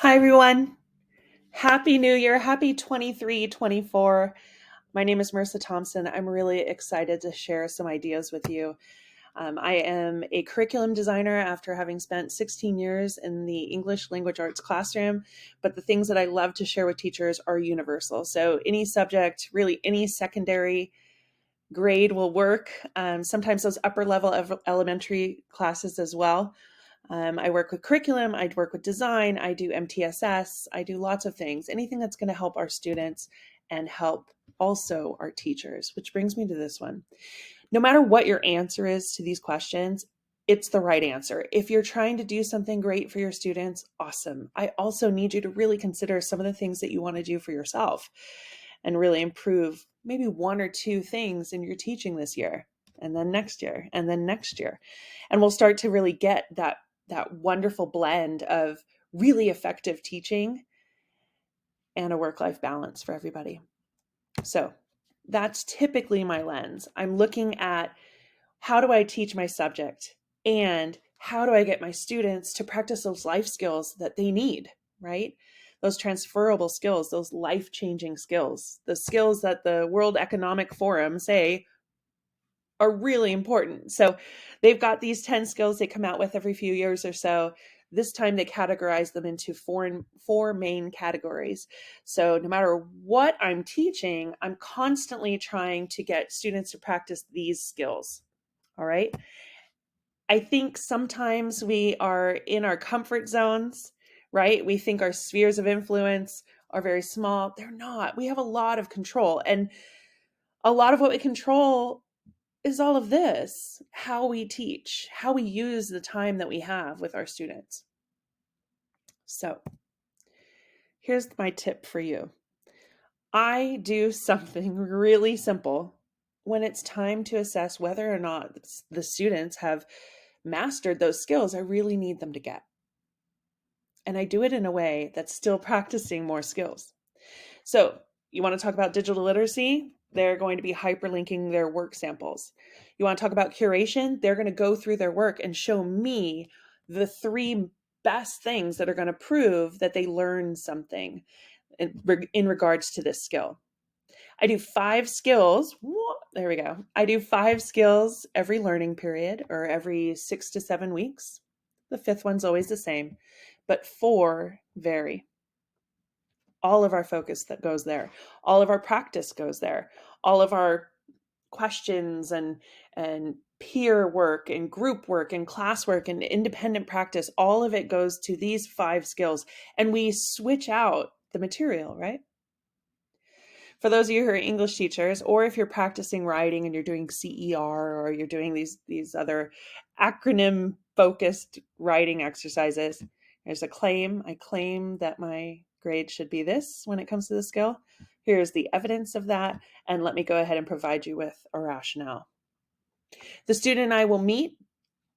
Hi, everyone. Happy New Year. Happy 23-24. My name is Marisa Thompson. I'm really excited to share some ideas with you. I am a curriculum designer after having spent 16 years in the English language arts classroom, but the things that I love to share with teachers are universal. So any subject, really any secondary grade will work. Sometimes those upper level of elementary classes as well. I work with curriculum, I work with design, I do MTSS, I do lots of things, anything that's going to help our students and help also our teachers, which brings me to this one. No matter what your answer is to these questions, it's the right answer. If you're trying to do something great for your students, awesome. I also need you to really consider some of the things that you want to do for yourself and really improve maybe one or two things in your teaching this year, and then next year, and then next year. And we'll start to really get that wonderful blend of really effective teaching and a work-life balance for everybody. So that's typically my lens. I'm looking at how do I teach my subject and how do I get my students to practice those life skills that they need, right? Those transferable skills, those life-changing skills, the skills that the World Economic Forum say are really important. So they've got these 10 skills they come out with every few years or so. This time they categorize them into four main categories. So no matter what I'm teaching, I'm constantly trying to get students to practice these skills. All right. I think sometimes we are in our comfort zones, right? We think our spheres of influence are very small. They're not. We have a lot of control. And a lot of what we control is all of this: how we teach, how we use the time that we have with our students. So here's my tip for you. I do something really simple when it's time to assess whether or not the students have mastered those skills I really need them to get. And I do it in a way that's still practicing more skills. So you want to talk about digital literacy? They're going to be hyperlinking their work samples. You want to talk about curation? They're going to go through their work and show me the three best things that are going to prove that they learned something in regards to this skill. I do 5 skills. There we go. I do 5 skills every learning period, or every 6 to 7 weeks. The 5th one's always the same, but 4 vary. All of our focus that goes there, all of our practice goes there, all of our questions and peer work and group work and classwork and independent practice, all of it goes to these 5 skills, and we switch out the material, right? For those of you who are English teachers, or if you're practicing writing and you're doing CER, or you're doing these other acronym focused writing exercises, there's a claim. I claim that my grade should be this when it comes to the skill. Here's the evidence of that, and let me go ahead and provide you with a rationale. The student and I will meet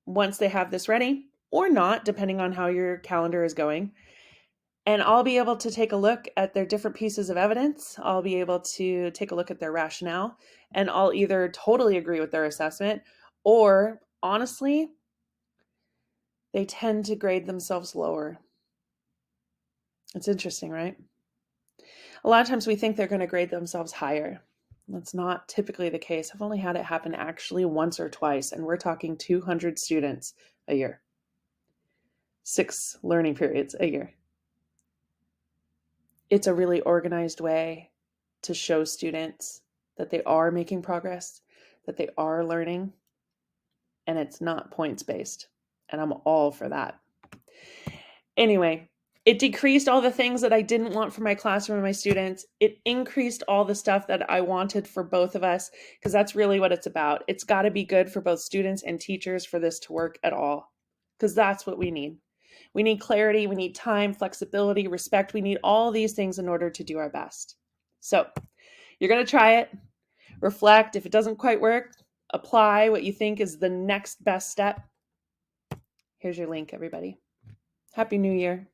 once they have this ready, or not, depending on how your calendar is going. And I'll be able to take a look at their different pieces of evidence. I'll be able to take a look at their rationale, and I'll either totally agree with their assessment, or honestly, they tend to grade themselves lower. It's interesting, right? A lot of times we think they're going to grade themselves higher. That's not typically the case. I've only had it happen actually once or twice, and we're talking 200 students a year, 6 learning periods a year. It's a really organized way to show students that they are making progress, that they are learning, and it's not points based. And I'm all for that. Anyway, it decreased all the things that I didn't want for my classroom and my students. It increased all the stuff that I wanted for both of us, because that's really what it's about. It's got to be good for both students and teachers for this to work at all, because that's what we need. We need clarity, we need time, flexibility, respect. We need all these things in order to do our best. So you're going to try it, reflect. If it doesn't quite work, apply what you think is the next best step. Here's your link, everybody. Happy New Year.